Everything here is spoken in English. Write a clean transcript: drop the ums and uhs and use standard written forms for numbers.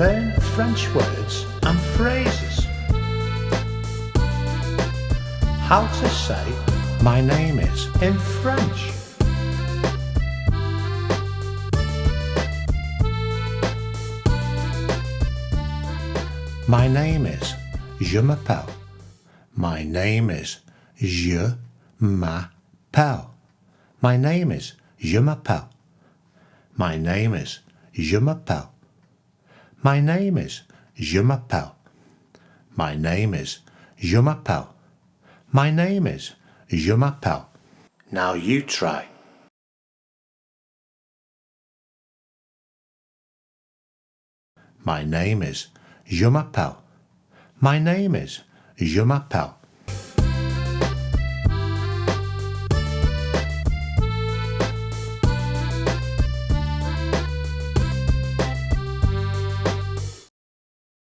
learn French words and phrases. How to say my name is in French. My name is je m'appelle. My name is je m'appelle. My name is je m'appelle. My name is je m'appelle. My name is je m'appelle. My name is je m'appelle. My name is je m'appelle. Now you try. My name is je m'appelle. My name is je m'appelle.